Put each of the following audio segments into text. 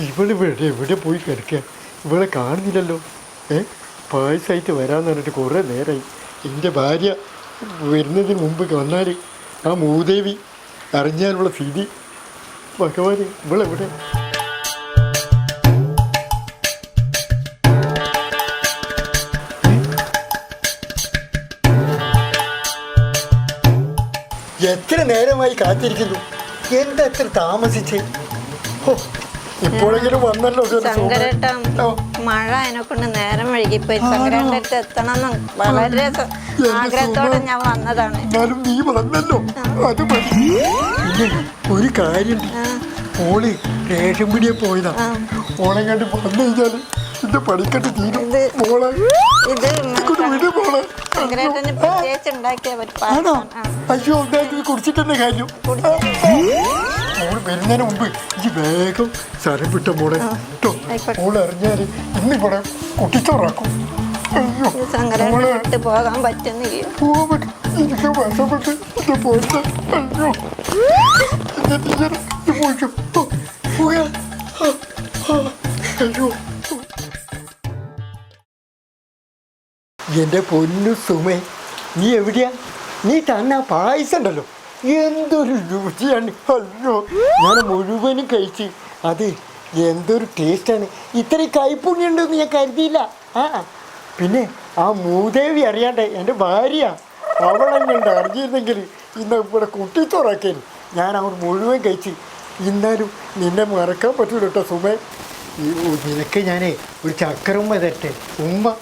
എവിടെ പോയി കിടക്കുക? ഇവളെ കാണുന്നില്ലല്ലോ. പായസമായിട്ട് വരാമെന്ന് പറഞ്ഞിട്ട് കുറേ നേരമായി. എൻ്റെ ഭാര്യ വരുന്നതിന് മുമ്പ് വന്നാൽ ആ മൂദേവി അറിഞ്ഞാലുള്ള സ്ഥിതി. ഭഗവാന്, ഇവളെവിടെ? എത്ര നേരമായി കാത്തിരിക്കുന്നു. എന്താ എത്ര താമസിച്ച്? ഇപ്പോഴെങ്കിലും വന്നല്ലോ. മഴ അതിനെക്കൊണ്ട് നേരം വൈകിപ്പോയി. ശങ്കരേട്ടൻ എത്തണം വളരെ ആഗ്രഹത്തോടെ ഞാൻ വന്നതാണ്. എന്നാലും നീ വന്നല്ലോ, അത് മതി. പിന്നെ ഒരു കാര്യം, ഓള് റേഷൻ പിടിയെ പോയതാ. ഓളെ കണ്ട് വന്നു കഴിഞ്ഞാല് ഇത് പഠിക്കട്ട് തീരും. മോളെ മോളെ ശങ്കരേട്ടന് പ്രത്യേകിച്ച് ഉണ്ടാക്കിയ ആണോ? അയ്യോ, ഉണ്ടാക്കി കുടിച്ചിട്ടെന്നെ കാര്യം. മോള് വരുന്നതിന് മുമ്പ് ഈ വേഗം സ്ഥലം വിട്ട മോളെ കേട്ടോ. മോള് അറിഞ്ഞാല് ഇന്നിവിടെ കുട്ടിച്ചോറാക്കും. അയ്യോ, ശങ്കരേട്ടൻ പോകാൻ പറ്റുന്നില്ല. പോകാൻ പറ്റും. എനിക്ക് വശപ്പെട്ട് ഇത് പോയിട്ട്. അയ്യോ, എൻ്റെ പൊന്നു സുമേ, നീ എവിടെയാ? നീ തന്ന പായസം ഉണ്ടല്ലോ, എന്തൊരു രുചിയാണ്. അയ്യോ, ഞാൻ മുഴുവനും കഴിച്ച്. അത് എന്തൊരു ടേസ്റ്റാണ്. ഇത്രയും കൈപ്പുണ്യുണ്ടെന്ന് ഞാൻ കരുതിയില്ല. പിന്നെ ആ മൂദേവി അറിയാണ്ട് എൻ്റെ ഭാര്യ, അവളെങ്ങണ്ട് അറിഞ്ഞിരുന്നെങ്കിൽ ഇന്ന് ഇവിടെ കുട്ടിച്ചോറാക്കിയാലും ഞാൻ അവർ മുഴുവൻ കഴിച്ച്. എന്നാലും നിന്നെ മറക്കാൻ പറ്റൂല കേട്ടോ സുമേ. നിനക്ക് ഞാനേ ഒരു ചക്കരമ്മ തരട്ടെ. ഉമ്മ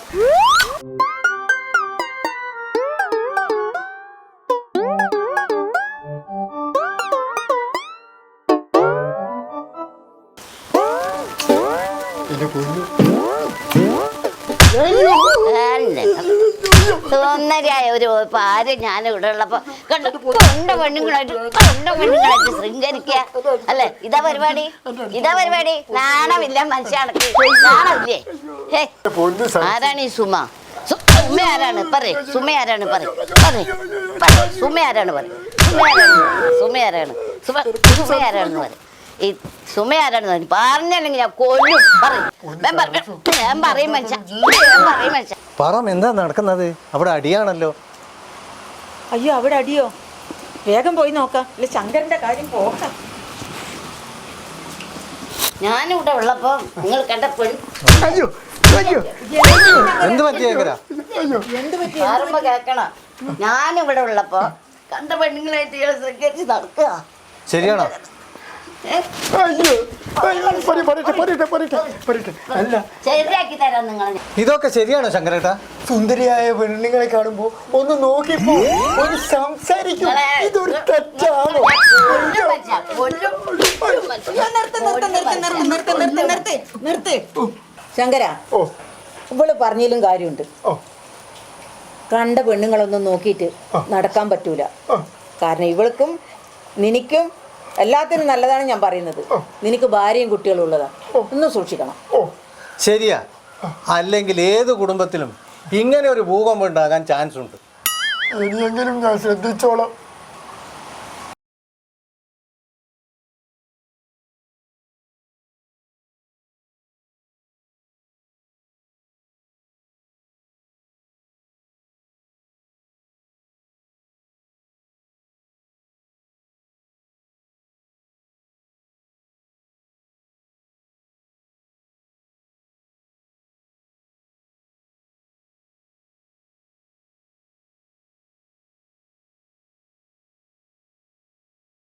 സുന്ദരിയായ ഒരു ഭാര്യ ഞാൻ ഇവിടെ ഉള്ളപ്പോ പെണ്ണുങ്ങളായിട്ട് ശൃംഗരിക്കുക അല്ലേ? ഇതാ പരിപാടി. നാണമില്ല മനുഷ്യണ്. നാണമില്ലേ? ആരാണ് ഈ സുമ? സുമ ആരാണ്? പറയും. സുമ ആരാണ്? പറയും. സുമ ആരാണ്? പറയും. സുമ ആരാണെന്ന് പറയും. ഈ സുമ ആരാണെന്ന് പറഞ്ഞല്ലെങ്കിൽ ഞാൻ കൊല്ലും. ഞാൻ പറയും മനുഷ്യ. പറ, എന്താ നടക്കുന്നത്? അവിടെ അടിയാണല്ലോ. അയ്യോ, അവിടെ അടിയോ? വേഗം പോയി നോക്കാം. അല്ലെ ശങ്കരന്റെ കാര്യം പോക്കാം. ഞാനിവിടെ ഉള്ളപ്പോ നിങ്ങൾ കണ്ട എന്ത് പറ്റിയ കേക്കണ? ഞാനിവിടെ ഉള്ളപ്പോ കണ്ട പെണ്ണുങ്ങളായിട്ട് സ്വീകരിച്ച് നടക്കുക ശരിയാണോ? ശരിയാക്കി തരാം നിങ്ങൾ. ഇതൊക്കെ ശരിയാണോ ശങ്കരേട്ടാ? സുന്ദരിയായ പെണ്ണുങ്ങളെ കാണുമ്പോ ഒന്ന് നോക്കിപ്പോ, ഒന്ന് സംസാരിക്കും. ഇതൊരു തെറ്റാണോ? നിർത്ത് ശങ്കര. ഇവള് പറഞ്ഞതിലും കാര്യമുണ്ട്. കണ്ട പെണ്ണുങ്ങളൊന്നും നോക്കിയിട്ട് നടക്കാൻ പറ്റൂല. കാരണം ഇവൾക്കും നിനക്കും എല്ലാത്തിനും നല്ലതാണ് ഞാൻ പറയുന്നത്. നിനക്ക് ഭാര്യയും കുട്ടികളും ഉള്ളതാ, ഒന്ന് സൂക്ഷിക്കണം. ശരിയാ. അല്ലെങ്കിൽ ഏത് കുടുംബത്തിലും ഇങ്ങനെ ഒരു ഭൂകമ്പം ഉണ്ടാകാൻ ചാൻസ് ഉണ്ട്. ഇനിയെങ്കിലും ഞാൻ ശ്രദ്ധിച്ചോളാം.